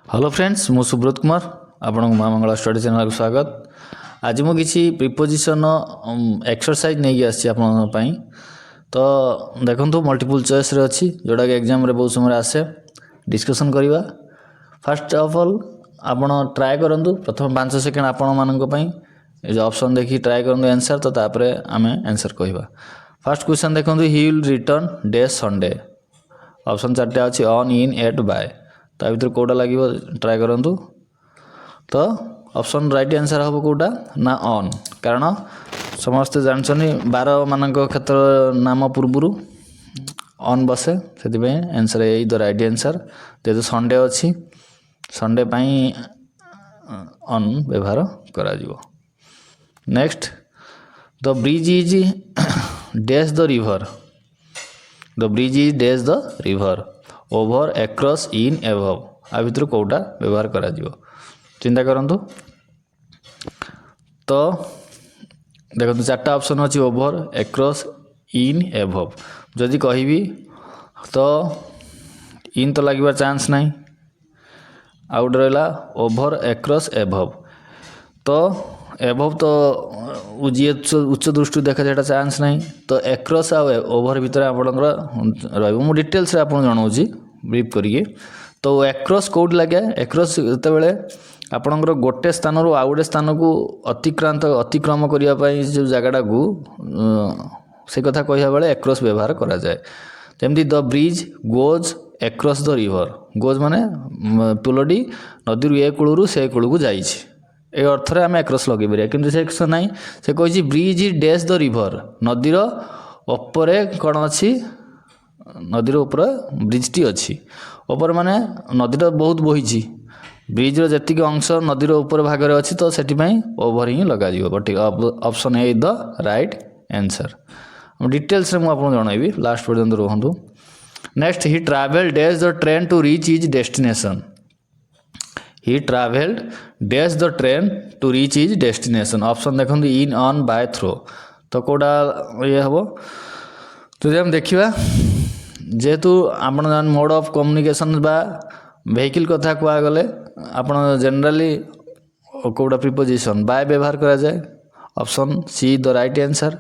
Hello friends मु सुब्रत कुमार आपण माँ मंगला स्टडी चैनल को स्वागत। आज मु किसी प्रिपोजिशन एक्सरसाइज नहीं आसी आपई तो देखो मल्टीपल चॉइस रे अच्छी जोटा कि एग्जाम रे बहुत समय आसे डिस्कशन करवा। फास्ट ऑफ ऑल आपण ट्राए करंतु प्रथम 5 सेकेंड आपण मानक पई जो ऑप्शन देखि ट्राए करंतु आंसर तो तापरे आमे आंसर कहवा। फर्स्ट क्वेश्चन देखो ही विल रिटर्न डे संडे ऑप्शन 4टा अच्छी ऑन इन एट बाय ता भर कौटा लगे ट्राए करूँ तो ऑप्शन राइट आंसर हम कौटा ना ऑन कारण समस्ते जानते 12 मान क्षेत्र नाम पूर्वर ऑन बसे से आंसर यही द राइट आंसर जेहेतु संडे अच्छी संडे ऑन व्यवहार करा जीवो। Next the bridge is dash the river the bridge is dash the river over across in एभव आ भर कौटा व्यवहार करा जीवो चिंता करंतु। तो देखो 4टा ऑप्शन अच्छी ओवर एक्रॉस इन एभव जदि कहबी तो इन तो लगे चांस नहीं आउट रहा ओवर एक्रॉस एभव तो एभव तो उच्च दृष्टि देखा जाए चांस नहीं तो एक्रॉस आ ओवर भितर आप डिटेल्स आप जनाऊँगी ब्रीफ करिए। तो एक्रॉस कौट लगे एक्रॉस जिते आपणकर गोटे स्थान रू आउ गोटे स्थान को अतिक्रम करने जो जगटा को से कथा कहवा बेले एक्रॉस व्यवहार करा जाए। जमती the bridge goes across the river goes माने पुलटी नदी ए कूलू से कूल को जाइए ए अर्थ रे आम एक्रॉस लगे पारे कि से ना से कही bridge is dash the river नदीर उपरे कौन अच्छी नदीर उपर ब्रिजटी अच्छी उपर माने नदीटा बहुत बही ब्रिज जी अंश नदीर उपर भाग अच्छी तो से ओवर ही लग but option A the right answer details रे मुझे जनइबी लास्ट पर्यंत रुहतु। Next he travel dash the train to reach is destination he travelled dash the train to reach is destination option देखो इन ऑन बाय थ्रो तो कौटा ये हम तो हम देखा जेहेतु आप मोड ऑफ कम्युनिकेशन बा वेहिकल कथा कहगले आप जनरली कौटा प्रिपोजिशन बाय व्यवहार करा जाए option C the right answer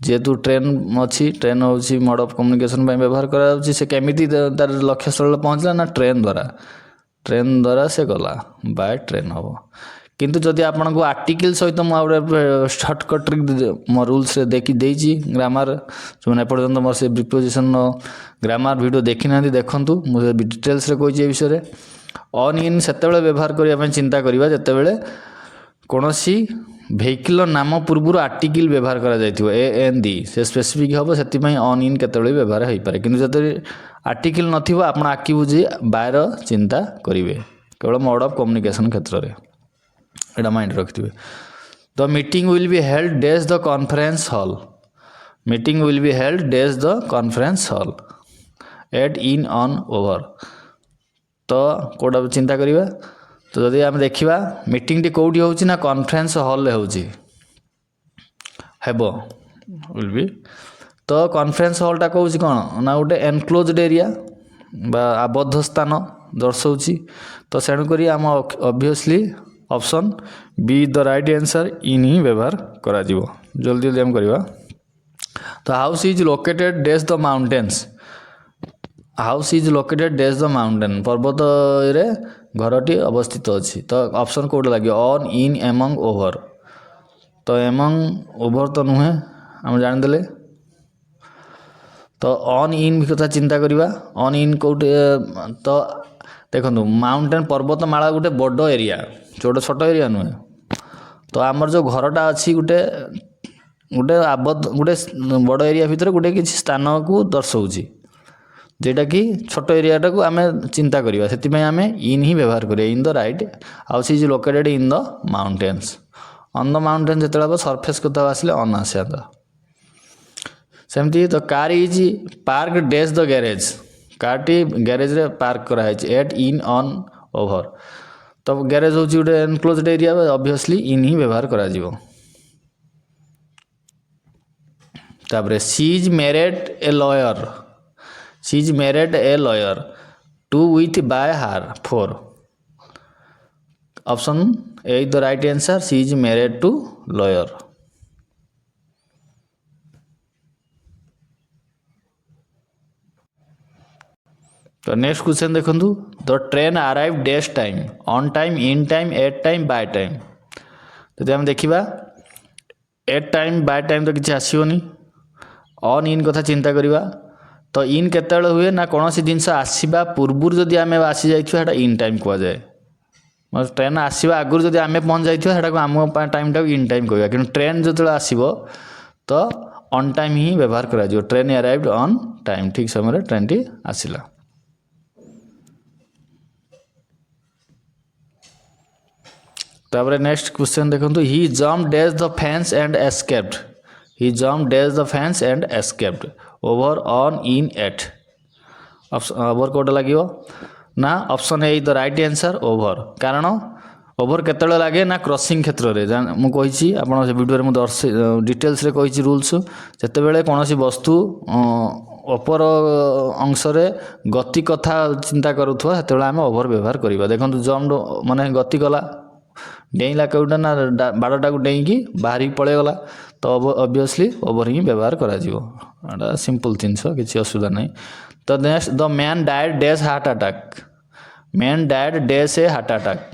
जेहेतु ट्रेन अच्छी ट्रेन हूँ मोड ऑफ कम्युनिकेशन व्यवहार करा से केमिति तार लक्ष्य स्थल पहुँचला ना ट्रेन द्वारा से गला बाय ट्रेन हम किंतु जदि आपन को आर्टिकल सहित मुझे शॉर्टकट मो रूल्स देखी देजी ग्रामर जो एपर्तंत मोर से प्रिपोजिशन ग्रामर वीडियो देखी ना देखूँ मुझे डिटेल्स रे कही विषय ऑन इन से व्यवहार करने चिंता करवा जिते कौन सी वेहिकल नाम पूर्व आर्टिकल व्यवहार करा जाइथिबो ए एन डी से स्पेसिफिक हम से ऑन इन केतबेले व्यवहार हो पारे किंतु जदि आर्टिकल नथिबो आपण आखि बुझी बायर चिंता करेंगे केवल मोड ऑफ कम्युनिकेशन क्षेत्र में एटा माइंड रखिथे। The meeting will be held dash the conference hall meeting will be held dash the conference hall at in on over तो कौटा चिंता करवा। तो जदि आम देखा मीटिंग टी कौटी होची ना कॉन्फ्रेंस हॉल रे होची हेबो विल बी तो कॉन्फ्रेंस हॉलटा कौची कौन ना गोटे एनक्लोज्ड एरिया बा आबद्ध स्थान दर्शाऊँ तो तेणुक आम obviously option B the right answer in ही व्यवहार करा जीवो। जल्दी जल्दी हम करवा। तो house is located dash the mountains house is located dash the mountain पर्वत रे घरटी अवस्थित अच्छी तो ऑप्शन कौटा लगे ऑन इन एमंग ओवर तो एमंग ओवर तो नुहे आम जानीदे तो ऑन इन कथा चिंता करवा ऑन इन कौटे तो देखो माउंटेन पर्वतमाला गोटे बड़ एरिया छोट एरिया नुहे तो आमर जो घरटा अच्छी गोटे गोटे आबद्ध गोटे बड़ एरिया भितर गोटे किसी स्थान को दर्शाऊँ जेटा कि छोट एरियाटा को आम चिंता करवा से आम इन ही व्यवहार करें in the right house is located in the mountains on the mountain जो सरफेस कथा आसले ऑन आसा सेमती तो car is park dash the garage कारटी गैरेज रे पार्क कराई एट इन ऑन ओवर तो गैरेज हूँ गोटे एनक्लोज्ड एरिया ऑब्वियसली इन ही व्यवहार करा जीवो। तापरे she is married a lawyer she is married a lawyer to with by हार for option A the right answer, she is married to lawyer. तो नेक्स्ट क्वेश्चन देखो, the train arrive dash time, on time, in time, at time, by time. जदि आम देखा eight time by time तो किसी आसोनी, on in कथा चिंता करवा तो इन केत हुए ना कौन सी जिनस आसवा पूर्व जदि आम आसी जाइए इन टाइम कहुए, ट्रेन आसवा आगुरी जदि आम पहुँच जाइए आम टाइम टाक इन टाइम कहवा, कि ट्रेन जो आसो तो ऑन टाइम ही व्यवहार करा, ट्रेन अराइव्ड ऑन टाइम, ठीक समय ट्रेन टी आसला। तापर नेक्स्ट क्वेश्चन देखो, he jump dash the fence and escaped, he jump dash the fence and escaped, over, on, in, at. Over कौटा लगे ना, option A the right answer over. कारण over केतले लगे ना क्रॉसिंग क्षेत्र में, मुझे आपड़ वीडियो में डिटेल्स रे कही रूल्स, जिते कौन वस्तु अपर अंश गति कथा चिंता करुवा से आम ओवर व्यवहार करवा। देखो जम्प माने गति कला, डेला कौटा ना बाड़टा को डेईकी बाहर पलैगला, तो ऑब्वियसली ओवर ही व्यवहार करा, सिंपल जिनस किसी असुविधा नहीं। तो next, the man died dash heart attack, man died dash a heart attack,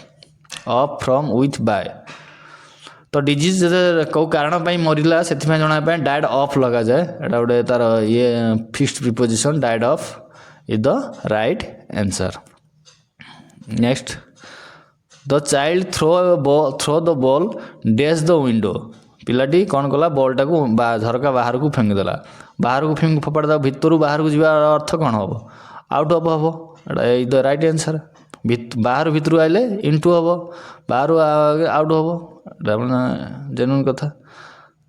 of, from, with, by. तो डिजीज कौ कारण मरला से जाना डायड ऑफ लगा जाए, एटा गोटे तार ये fixed preposition, died of is the right answer. Next, the child throw the ball dash the window, पिलाटी कौन कला बॉलटा को झरका बाहर को फेंकीदेला, बाहर को फेंक फोपाड़ा भितर बाहर को जावार अर्थ कौन हम, आउट ऑफ हम, एटा द राइट आंसर। बाहर भितर आइले इनटू हम, बाहर आउट हम, जेन्युइन कथा।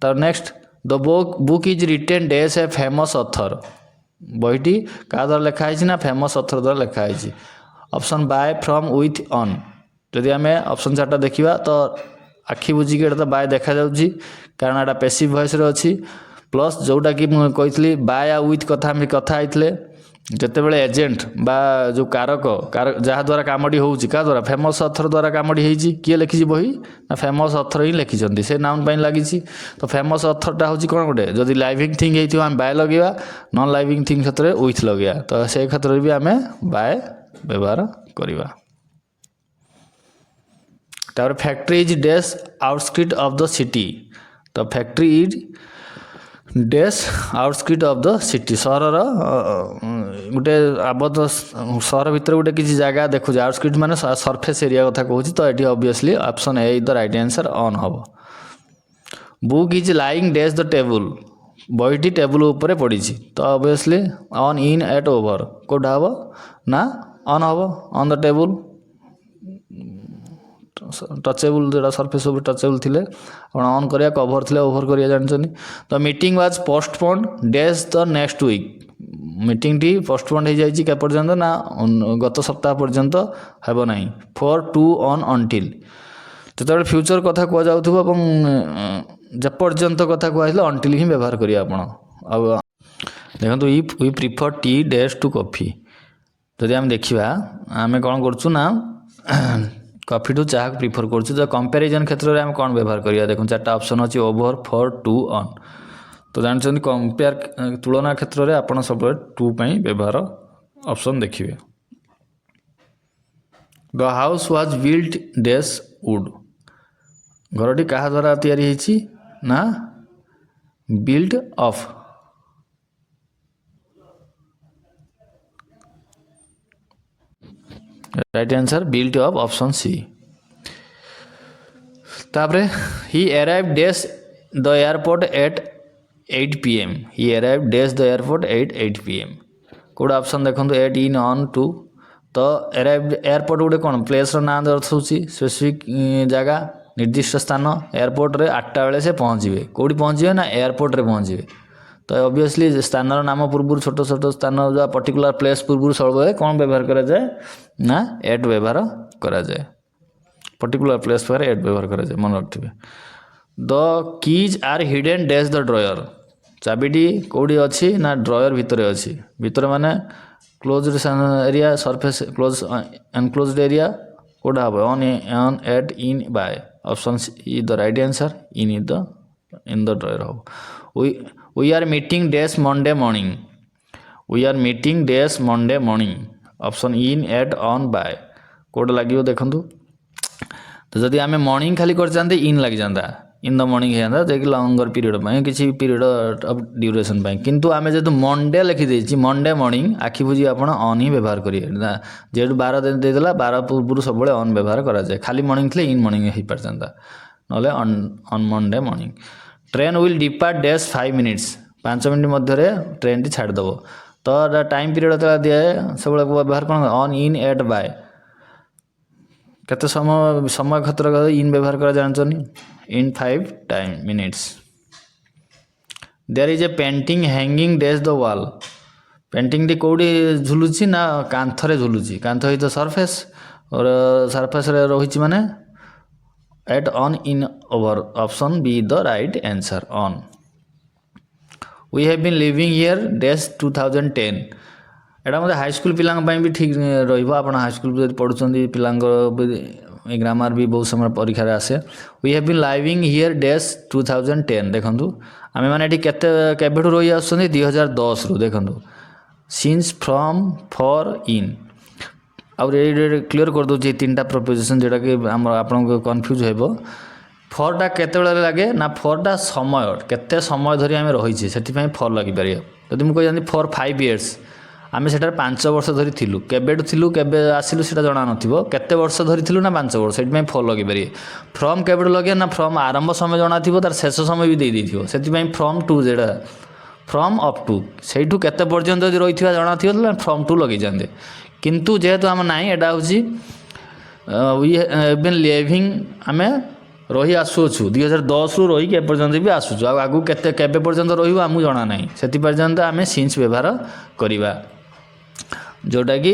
तो next, the book is written dash a famous author, बहीटी क्या द्वारा लिखाई ना फेमस ऑथर द्वारा लिखाई। Option by, from, with, on. जदि आम ऑप्शन चार्टा देखा तो आखि बुझिकी एटा तो बाय देखा जाउची, कारण एटा पैसिव वॉइस रे अछि, प्लस जोटा कि कही बाय आ विथ कथा आम कथा आइथिले, जितेबाला एजेंट बा जो कारक जहाँ द्वारा कामटी होउची, क्या द्वारा फेमस ऑथर द्वारा कामटी होइची, किए लिखी बही ना फेमस ऑथर ही लिखिं, से नाउन पाई लगी। तो फेमस ऑथरटा हूँ कौन गोटे, जदि लाइविंग थिंग होती आम बाय लगेगा, नॉन लाइविंग थिंग क्षेत्र में विथ लगेगा, तो से क्षेत्र में भी आम बाय व्यवहार करवा। तापर factory is dash outskirt of the city, तो factory is dash outskirt of the city, सहर गोटे आबद्ध सहर भितर गोटे किसी जगह देखु, आउटस्क्रिट माने सरफेस एरिया कथा कहूँ, तो ये obviously option A is the right answer, on हम। Book is lying dash the table, बहीटी टेबल ऊपर पड़ी, तो obviously on, in, at, over कौटा हम ना ऑन हम, ऑन द टेबल, टचेबल जो सरफेस टचेबल थे ऑन करिया, कवर थे ओवर करिया जानछनी। तो meeting was postponed dash the next week, meeting टी पोस्टपोन्ड हो जाइए के पर्यंत ना गत सप्ताह पर्यंत हेब नहीं, फॉर, टू, ऑन, अंटिल। जो फ्यूचर कथा कह जाऊँ जेपर्यंत कथा कहले अंटिल ही व्यवहार करिए आपण। अब देखो, if we prefer tea dash to coffee, जदि आम देखा आम कौन करूँ ना कॉफी टू चाह प्रिफर करूँ, तो कंपैरिजन क्षेत्र में आम कौन व्यवहार करिया, देखो चार्टा ऑप्शन अच्छी, ओवर, फॉर, टू, ऑन। तो जानते कंपेयर तुलना क्षेत्र में आप सब टू पाई व्यवहार ऑप्शन देखिए। The house was built dash wood, घरटी क्या द्वारा तैयारी होइछि ना built of, right answer built of, option C. तापरे he arrive dash the airport at 8 PM, he arrive dash the airport at 8 PM, कौटा ऑप्शन देखो, एट, इन, ऑन, टू। तो अराइव एयरपोर्ट गोटे कौन प्लेस ना दर्शाऊँगी, स्पेसिफिक जगह निर्दिष्ट स्थान, एयरपोर्ट रे 8टा बेले से पहुँचे, कौटी पहुँचे ना एयरपोर्ट रे पहुँचे। तो ऑब्वियसली स्थान नाम पूर्व छोट छोट स्थान जो पर्टिकुलर प्लेस पूर्व सब कौन व्यवहार करा जाए ना एट व्यवहार करा जाए, पर्टिकुलर प्लेस पर एट व्यवहार करा जाए, मन रखिए। The keys are hidden dash the drawer, चाबिटी कौटी अच्छी ना ड्रॉयर भितर अच्छी, भितर माने closed area, surface close enclosed area, कोटा हम on at in by option is the right answer in is the in the drawer हम we are meeting dash Monday morning we are meeting dash Monday morning option in at on by कोटा लगे देखूँ तो जदि आम morning खाली कर इन लग जाता इन द मॉर्निंग हो जाता जो कि लंगर पीरियड किसी पीरियड ऑफ ड्यूरेशन किंतु आम जो मंडे लिखिदे मंडे मॉर्निंग आखि बुझी आप ऑन ही व्यवहार करेंगे जेहतु 12 दिन देदेला 12 पूर्व सब ऑन व्यवहार कराए खाली मॉर्निंग थे इन मॉर्निंग हो पारता ना on Monday morning train will depart dash 5 minutes 5 minute मध्य ट्रेन टी छाड़देव तो टाइम पीरियड दिए सब व्यवहार कौन ऑन इन एट बाय केते समय समय क्षेत्र इन व्यवहार करा जानछनी in 5 time minutes there is a painting hanging dash the wall painting टी कोडी झुलुची ना कांथरे झुलुची कांथ इज द सरफेस और सरफेस रे रहिची माने at on in over option B the right answer on we have been living here dash 2010 एटा मतलब हाईस्कूल पिलांग भी ठीक रहिबो आपण हाईस्कूल पढ़ुचंदी पिलांग ग्रामर भी बहुत समय परीक्षा आसे we have been living here dash 2010 देखंतु आमे माने एठी केते केबेठु रहि आछंदी 2010 रु देखंतु सिंस फ्रॉम फॉर इन और ये क्लियर कर दो तीन प्रपोजिशन जेटा कि आपन कन्फ्यूज हेबो फॉरटा केते बेले लागे ना फॉरटा समय केते समय धरी आमे रहिछि सेति पई फॉर लागि पारियो जदि मु कहि फॉर 5 इयर्स आम से 5 वर्ष धरी थिलु केबेठु थिलु केबे आसिलु सेटा जणा नथिबो केते वर्ष धरी थिलु ना 5 वर्ष सेति पई फॉर लगे पारे फ्रॉम केबेठु लगे ना फ्रॉम आरंभ समय जणा थिबो तार शेष समय भी दे दिथिबो सेति पई फ्रॉम टू जेडा फ्रॉम अप टू सेठु केते पर्यंत जदि रहिथिबा जणा थिबो त फ्रॉम टू लगे जांदे किंतु जेहेतु आम नाही एटा होची वी हैव बीन लिविंग आमे रही आसुछु 2010 रु रही के पर्यंत भी आसुछु आगु केते केबे पर्यंत रहिबो आमु जणा नाही सेति पर्यंत आमे सिंस व्यवहार करिबा जोटा कि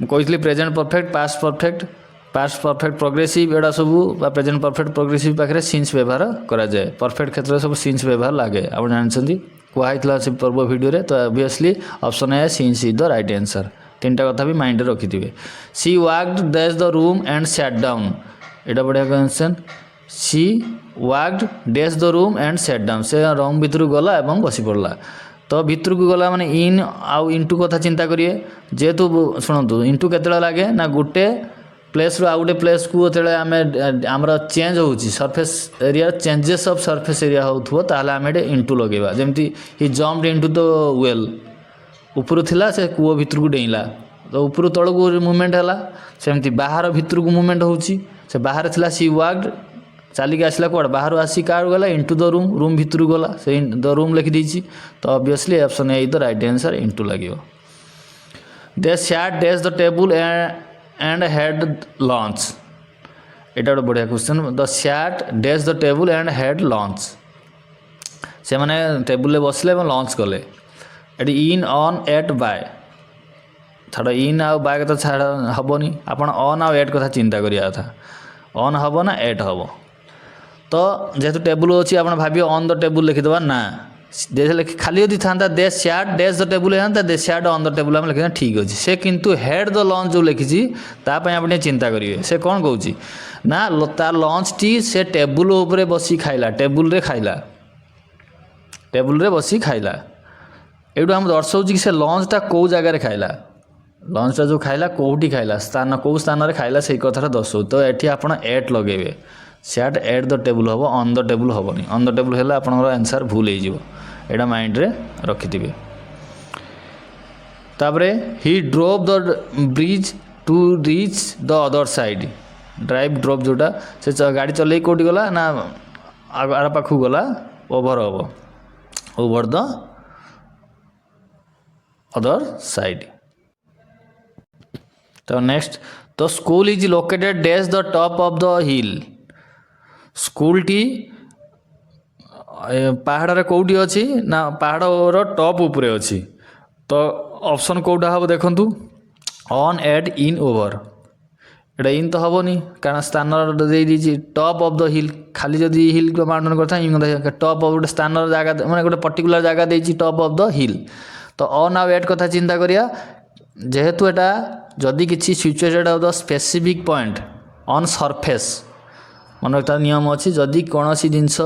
कही present perfect past perfect progressive एडा सब प्रेजेंट परफेक्ट प्रोग्रेसिव पाखे सिंस व्यवहार करा जाए परफेक्ट क्षेत्र सब सिंस व्यवहार लगे आप जानते कहला से पूर्व वीडियो तो obviously option A since is the right answer 3टा कथा भी माइंड रखिथे she walked dash the room and sat down एटा बढ़िया question she walked dash the room and sat down से रूम भीतर गला और बसी पड़ला तो भीतर को गला माने इन आउ इंटू कथा चिंता करिए जेहेतु शुणु इंटू केते लगे ना गोटे प्लेस रो आउ गोटे प्लेस को जेते आमे हमर चेंज होउची surface area changes of surface area होथबो ताले आमे एटे इंटू लगेबा जेमति he jumped into the well ऊपर थिला से कुओ भीतर को डेइला तो ऊपर तळ को मूवमेंट हला सेमति बाहर भीतर को मूवमेंट होउची से बाहर थिला सी वाक्ड चलिक आसला कौड़ बाहर आसी कार गला इंटू द रूम भीतर गला से द रूम लिखि दीची तो obviously option A is the right answer into लगे they sat dash the table and had lunch एटा गोटे बढ़िया question the sat dash the table and had lunch से माने टेबुल बसले और लंच कले एटी इन ऑन एट बाय छाड़ इन आउ बाय कथा छाड़ हेनी आपन ऑन आउ एट कथा चिंता करिया था ऑन हम ना एट हम तो जेहेतु टेबुल अच्छी आप भाव ऑन द टेबुल लिखिदेवा ना खाली यदि था दे सैट डैश द टेबुल था दे सैट ऑन द टेबुल आम लिखा ठीक अच्छे से किंतु हेड द लंच जो लिखी आप चिंता करेंगे से कौन कौच ना तार लंच टी से टेबुल उपरे बसी खाइला टेबुल रे बसी खाइला एटू आम दर्शाऊँ कि से लंचटा कौ जगार खाइला लंचटा जो खाइला कौटी खाइला स्थान कौ स्थान खाइला से कथा दर्शाऊ तो ये आप एट लगे सैट एट द टेबुल हम ऑन द टेबुल हेनी ऑन द टेबुल है आपंकर आंसर भूल हो माइंड रे रखिथे तापरे he drove the bridge to reach the other side drive drop जोटा से गाड़ी चल कौटी गला ना आर पाखु गला ओभर हम ओभर द अदर साइड तो नेक्स्ट तो school is located dash the top of the hill school T पहाड़ कौटी अच्छी ना पहाड़ टॉप उपरे अच्छी तो ऑप्शन कौटा हम देखंतु ऑन एट इन ओवर एटा इन तो हेनी कारण स्थान दे टॉप ऑफ द हिल खाली जदि हिल को माउंटेन करता इन टॉप ऑफ गोटे स्थान जगह माने गोटे पर्टिकुलर जगह देछि टॉप ऑफ द हिल तो ऑन आउ एट कथा चिंता करिया जेहेतु एटा जदि किसी situated of the specific point on surface मन तार नियम अच्छी जदि कौन सी जिनस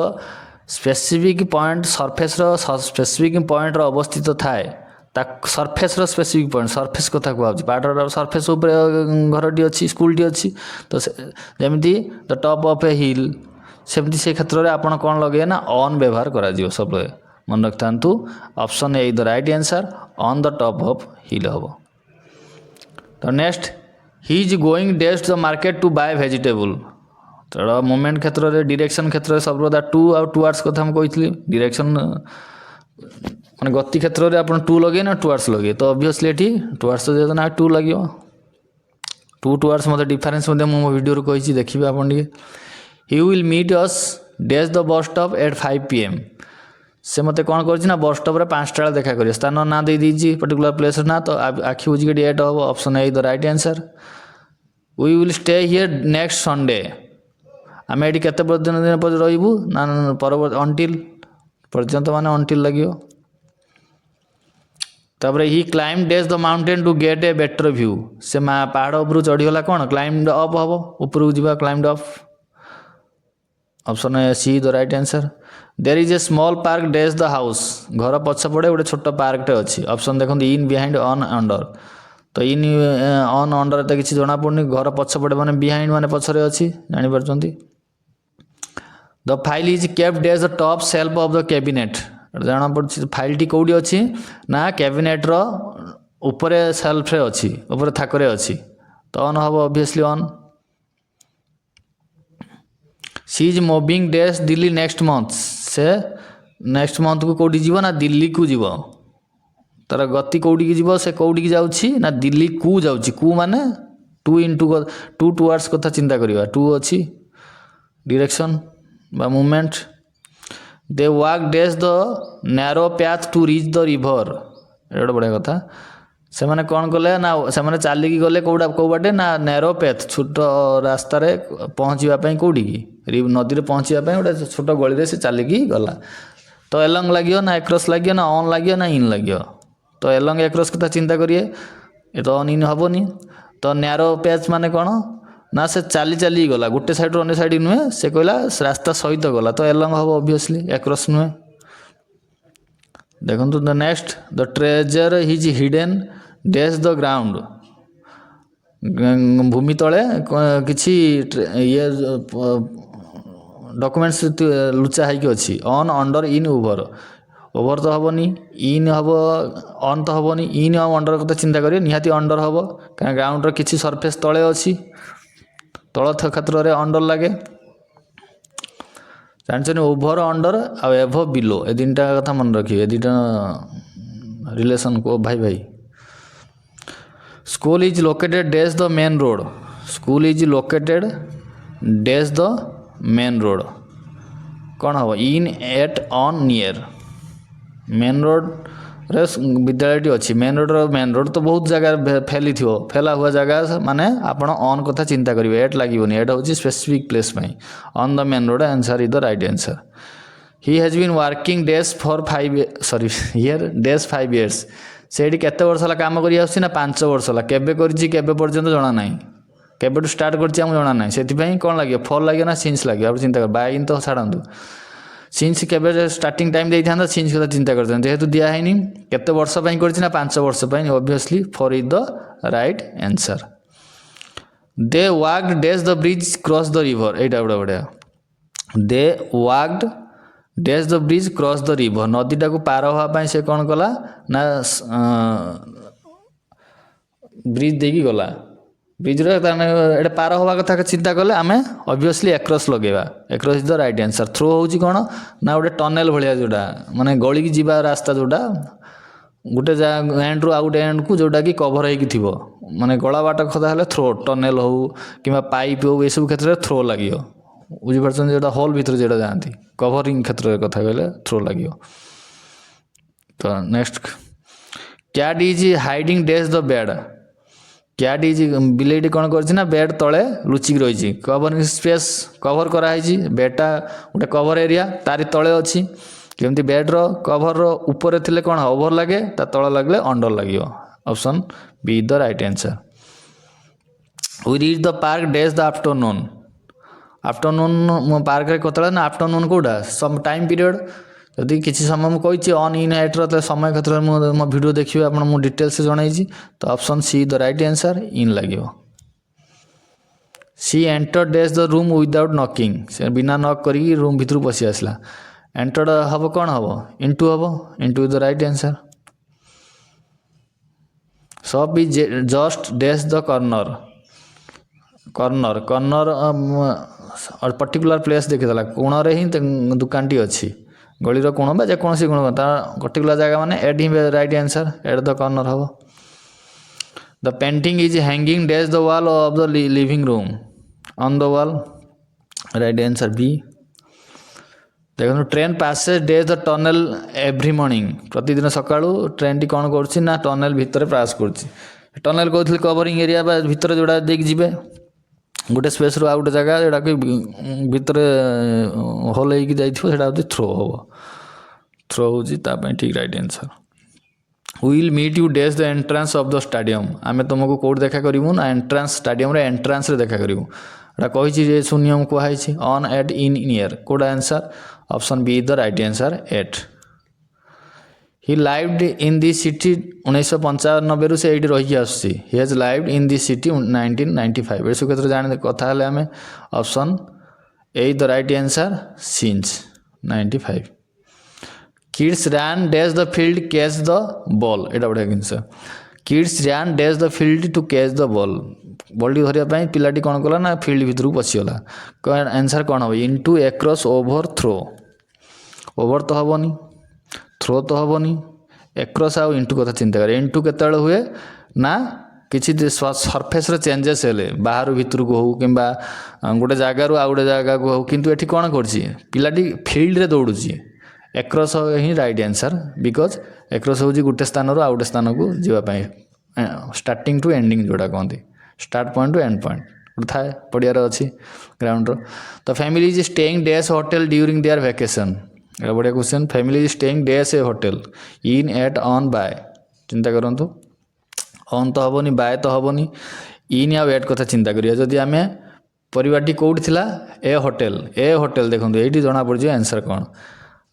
specific point surface specific point अवस्थित थाए सरफेस स्पेसिफिक पॉइंट सरफेस कथा कहूँ पहाड़ सरफेस घरटी अच्छी स्कूलटी अच्छी तो जमी द टॉप ऑफ ए हिल सेमती से क्षेत्र में आपड़ कौन लगे ना ऑन व्यवहार करा सब मन रखि था option A the right answer on the top of hill हम। तो next he is going dash the market to buy vegetable तो मोमेंट क्षेत्र में डायरेक्शन क्षेत्र में सर्वदा टू आउ टुवर्ड्स कथा हम कही डायरेक्शन माने गति क्षेत्र में आप टू लगे ना टुवर्ड्स लगे तो ऑब्वियसली ये टुवर्ड्स जेहतु ना टू लगे टू टुवर्ड्स मतलब डिफरेंस मो वीडियो कही देखिए आपन he will meet us dash the bus stop at 5 PM से मत कौन कर बस स्टॉप 5टा बेले देखा करिए स्थान ना दे दीजिए पर्टिकुलर प्लेस ना तो आखि बुझिक एट हम option A the right answer. We will stay here next Sunday आम ये केते दिन रही ना परवर्त अंटिल पर्यंत माने अंटिल लगे तापर he climb dash the mountain to get a better view से पहाड़ उपरू चढ़ीगला कौन क्लाइम्ड अप हम उपरू जा climbed up option C the right answer. There is a small park dash the house घर पछपड़े गोटे छोट पार्कटे अच्छी ऑप्शन देखो इन बिहाइंड ऑन अंडर तो इन ऑन अंडर तो किसी जना पड़नी घर पछपड़े माने बिहाइंड माने पछरे अच्छी जानी पारछंती। The file is kept dash the top shelf of the cabinet जाना पड़ी फाइल टी कौटी अच्छी ना कैबिनेट रो ऊपर सेल्फ रे अच्छी ऊपर थाकरे अच्छी तो ऑन हम obviously on. She is moving dash Delhi next month से नेक्स्ट मंथ को कौटी जीव ना दिल्ली को जीव तार गति कौटी की जीव से कौटी की जाउछि ना दिल्ली को जाउछि को माने टू इंटू टू टुवर्ड्स कथा चिंता करिवा टू अच्छी डायरेक्शन बा movement. They walk dash the narrow path to reach the river एटा बढ़िया कथा से माने कौन कले ना से माने चालिकी गले कौटा कौ बाटे ना नैरो पैथ छोट रास्ता रे पहुँचापी कौटी की नदी में पहुँचापी गोटे छोट गली से चालिकी गला तो एलंग लगे ना एक्रॉस लगे ना ऑन लगे ना इन लगे तो एलंग एक्रॉस कथा चिंता करिए ये तो ऑन इन हेनी तो नैरो पैच माने कौन ना से चाली चाली गला गोटे साइड अन्य साइड नुहे से कहला रास्ता सहित गला तो एलंग हम ऑब्वियसली एक्रॉस नुहे। देखो the next the treasure is hidden dash the ground भूमि तले किसी ये डॉक्यूमेंट्स लुचा है कि अच्छी on under in over over तो हेनी इन हम ऑन तो हेनी इन और अंडर कथा चिंता करिए निहाती अंडर हम कहीं ग्राउंड किसी सरफेस तले अच्छी तल क्षेत्र में अंडर लगे जानते ओभर अंडर आ एभव बिलो ए तीन टा कथा मन रखिए दुटा रिलेशन को भाई भाई। School is located dash the main road school is located dash the main road कौन हम in at on near main road रे विद्यालय अच्छी मेन रोड तो बहुत जगह फैली थी फैला हुआ जगह माने आपण ऑन कथा चिंता करेंगे एट लगे एट हूँ specific place on the main road answer is the right answer. He has been working dash for 5 sorry here dash 5 years से केते वर्ष है काम कर 5 वर्ष है केबे केबे पर्यंत जना ना केबे स्टार्ट कर जना ना से कौन लगे फॉर लगे ना सिंस लगे आप चिंता कर बाय इन तो छाड़ू सिंस केबे स्टार्टिंग टाइम दे था सिंस कथा चिंता करते जेहेतु दिखाई केते वर्ष कर 5 वर्ष obviously for is the right answer. They walked dash the bridge cross the river एटा बड़ा बढ़िया they walked dash the bridge cross the river नदीटा को पार होगापाई से कौन कला ना ब्रिज देकी गला ब्रिज रे पार हवा कथा चिंता कले आम ऑब्वियसली एक्रॉस लगेगा across is the right answer. Through होची कौन ना गोटे टनेल भाया जोटा माने गली की जीवा रास्ता जोटा गोटे एंड रु आउ गोटे एंड को जोटा कि कभर हो माने गला बाट कथा हेले थ्रो टनेल हो कि पाइप हो ये सब क्षेत्र में थ्रो लगे बुझीपार जो हॉल भर जो जाती कभरिंग क्षेत्र में कथा कहले थ्रो लगे। तो next cat is hiding dash the bed cat is बिलेटी कौन कर बेड तले लुचिक रही कवरिंग स्पेस कवर कराई बेडटा गोटे कवर एरिया तारी तले अच्छी जमी बेड्र कवर ऊपर थे कौन ओभर लगे ता तल लगे अंडर लगे option B the right answer. We reach the park dash the afternoon afternoon park केतला ना आफ्टरनून कौटा सम टाइम पीरियड जदि किसी समय मुझे कही ऑन इन एट्र समय क्षेत्र में मो वीडियो देखिए आप डिटेल्स जनई तो option C the right answer in लगे she enter dash the room without knocking से बिना नॉक करी रूम भितर पशि आसला एंटर हम कौन हम इंटू द राइट आंसर सब भी just days the corner corner corner और पर्टिकुलर प्लेस देखीदेला कोण रे ही दुकान टी अच्छी गलीर कोण बा जेकोसी कोण पर्टिकुलर जगह माने एट ही right answer at the corner हम the painting is hanging dash the wall of the living room on the wall right answer B देखो train passes dash the tunnel every morning प्रतिदिन सका train T कौन कर tunnel भितर पास कर tunnel कहते covering area भितर जोड़ा देख जी गोटे स्पेस रू आ गोटे जगह जोटा कि भितर होल होता थ्रो हम थ्रो हूँ ठीक right answer will meet you dash the entrance of the stadium आम तुमको कौट देखा करूँ ना एंट्रांस स्टाडियम रे एंट्रांस रे देखा करूँ कही शून्य कहुई ऑन एट इन ईयर कौटा answer option B the right answer at he lived in the city 1995 से ये रही आसुची he has lived in the city 1995 ये सब क्षेत्र जाने कथा आम option A the right answer since 95 kids ran dash the field catch the ball एटा बढ़िया जिनस kids ran dash the field to catch the ball ball टी धरने पिलाटी कौन कला ना फील्ड भितर को पशिगला आंसर कौन हम into across over through over तो हेनी थ्रो तो हेनी एक्रॉस आउ इंटू कथा चिंता करें इंटू केत हुए ना किसी सरफेस चेंजेस हेले बाहर भितर को हो कि गोटे जगार आउ गोटे जगह को हो किंतु एठी कौन कर फील्ड रे दौड़ुची एक्रॉस ही राइट आंसर बिकज एक्रॉस हूँ गोटे स्थान रू आउ गोटे स्थान को जावाई स्टार्टिंग टू एंडिंग जोड़ा कहते start point to end point थाए पड़ियार अच्छी ग्राउंड तो family is staying dash hotel during their vacation बढ़िया question family is staying dash a hotel in at on by चिंता करूँ ऑन तो हेनी बाय तो हेनी इन आउ एट कथा चिंता करिया जदि आम परिवारटी कौट थिला ए होटेल देखो ये जना पड़ आंसर कौन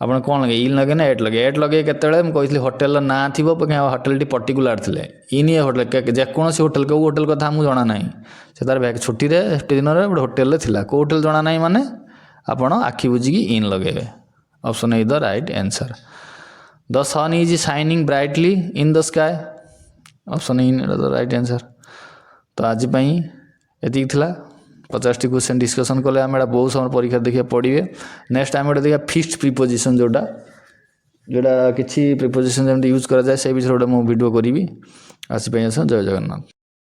आपड़ कौन लगे इन लगे ना एट लगे केतले मुझे होटेल ना थी होटेल टी पर्टिकुलर थे इन ये होटेल जेकोसी होटेल कौ होटेल कथा मुझे जना ना से तार छुट्टी दिन में गोटे होटेल थी कौ होटेल जना ना माने आपड़ आखि बुझिकी इन लगे option A the right answer the sun is shining brightly in the sky option in the right answer तो आज ये थिला 50टी क्वेश्चन डिस्कसन कले आम बहुत समय परीक्षा देखिए पढ़े नेक्स्ट टाइम गोटे देखिए फिक्स्ड प्रिपोजिशन जोड़ा किसी प्रिपोजिशन जमी यूज कराए से विषय गोटे मुझे वीडियो करी आस जय जगन्नाथ।